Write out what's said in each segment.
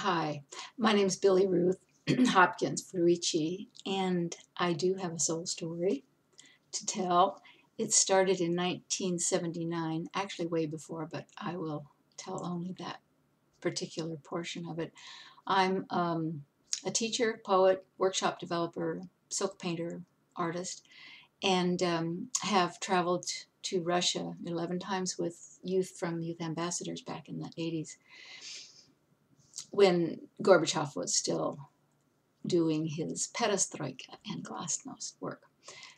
Hi, my name is Billie Ruth Hopkins Furuichi, and I do have a soul story to tell. It started in 1979, actually way before, but I will tell only that particular portion of it. I'm a teacher, poet, workshop developer, silk painter, artist, and have traveled to Russia 11 times with youth from Youth Ambassadors back in the 80s when Gorbachev was still doing his perestroika and glasnost work.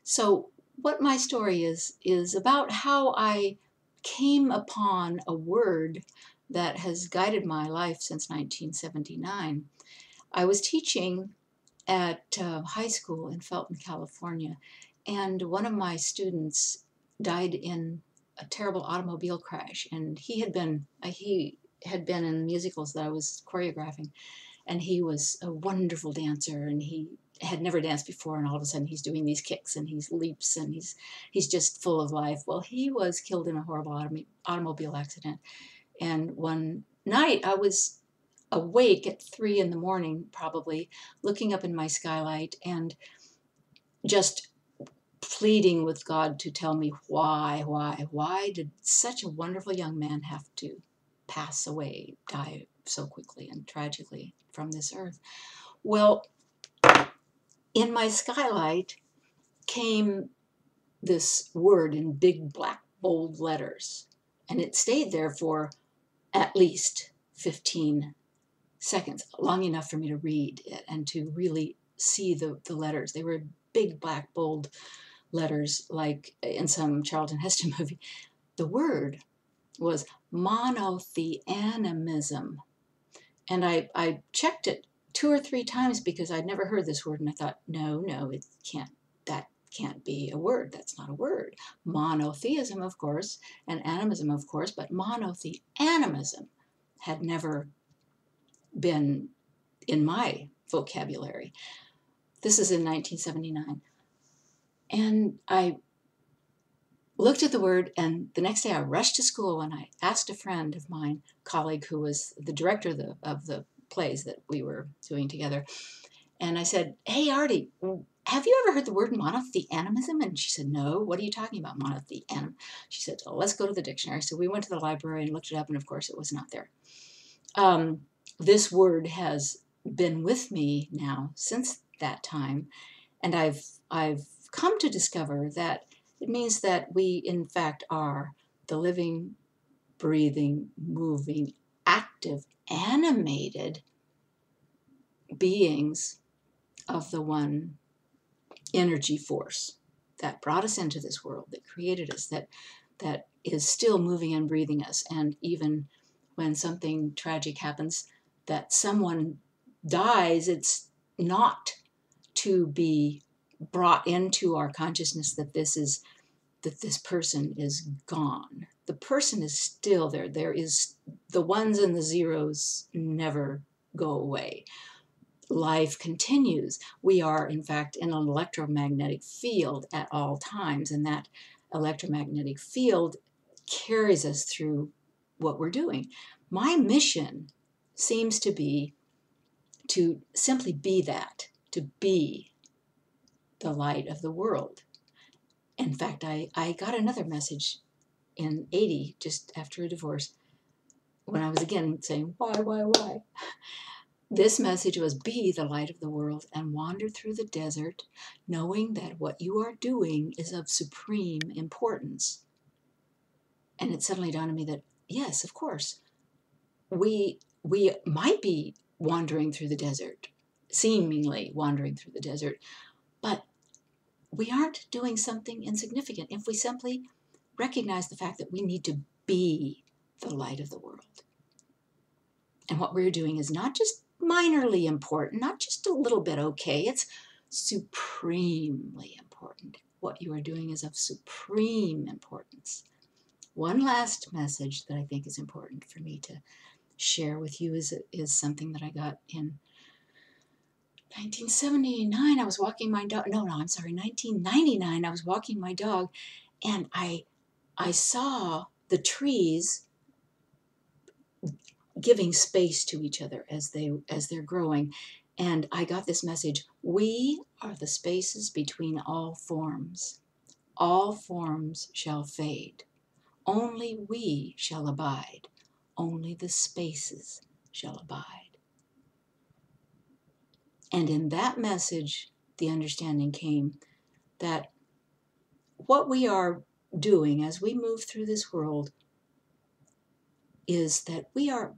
So what my story is about how I came upon a word that has guided my life since 1979. I was teaching at high school in Felton, California, and one of my students died in a terrible automobile crash, and he had been in musicals that I was choreographing, and he was a wonderful dancer, and he had never danced before, and all of a sudden he's doing these kicks and he's leaps and he's just full of life. Well, he was killed in a horrible automobile accident, and one night I was awake at 3 in the morning, probably looking up in my skylight and just pleading with God to tell me why did such a wonderful young man have to pass away, die so quickly and tragically from this earth. Well, in my skylight came this word in big black bold letters, and it stayed there for at least 15 seconds, long enough for me to read it and to really see the letters. They were big black bold letters like in some Charlton Heston movie. The word was monotheanimism. And I checked it 2 or 3 times because I'd never heard this word, and I thought, no, that can't be a word. That's not a word. Monotheism, of course, and animism, of course, but monotheanimism had never been in my vocabulary. This is in 1979. And I looked at the word, and the next day I rushed to school and I asked a friend of mine, colleague who was the director of the plays that we were doing together, and I said, "Hey, Artie, have you ever heard the word monotheanimism?" And she said, "No, what are you talking about, monotheanism?" She said, "Oh, let's go to the dictionary." So we went to the library and looked it up, and of course it was not there. This word has been with me now since that time, and I've come to discover that it means that we, in fact, are the living, breathing, moving, active, animated beings of the one energy force that brought us into this world, that created us, that is still moving and breathing us. And even when something tragic happens, that someone dies, it's not to be brought into our consciousness that this person is gone. The person is still there. There is the ones and the zeros never go away. Life continues. We are, in fact, in an electromagnetic field at all times, and that electromagnetic field carries us through what we're doing. My mission seems to be to simply be that, to be the light of the world. In fact, I got another message in 80, just after a divorce, when I was again saying, why? This message was, be the light of the world and wander through the desert, knowing that what you are doing is of supreme importance. And it suddenly dawned on me that, yes, of course, we might be wandering through the desert, seemingly wandering through the desert, but we aren't doing something insignificant if we simply recognize the fact that we need to be the light of the world. And what we're doing is not just minorly important, not just a little bit okay, it's supremely important. What you are doing is of supreme importance. One last message that I think is important for me to share with you is something that I got in 1979. I was walking my dog. No, I'm sorry, 1999. I was walking my dog, and I saw the trees giving space to each other as they're growing. And I got this message: we are the spaces between all forms. All forms shall fade. Only we shall abide. Only the spaces shall abide. And in that message, the understanding came that what we are doing as we move through this world is that we are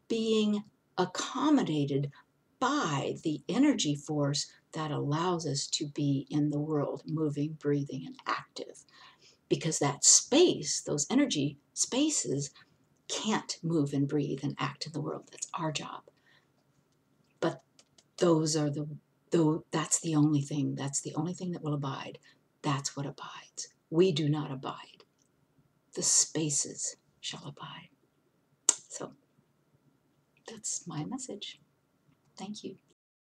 being accommodated by the energy force that allows us to be in the world, moving, breathing, and active. Because that space, those energy spaces, can't move and breathe and act in the world. That's our job. But that's the only thing. That's the only thing that will abide. That's what abides. We do not abide. The spaces shall abide. So that's my message. Thank you.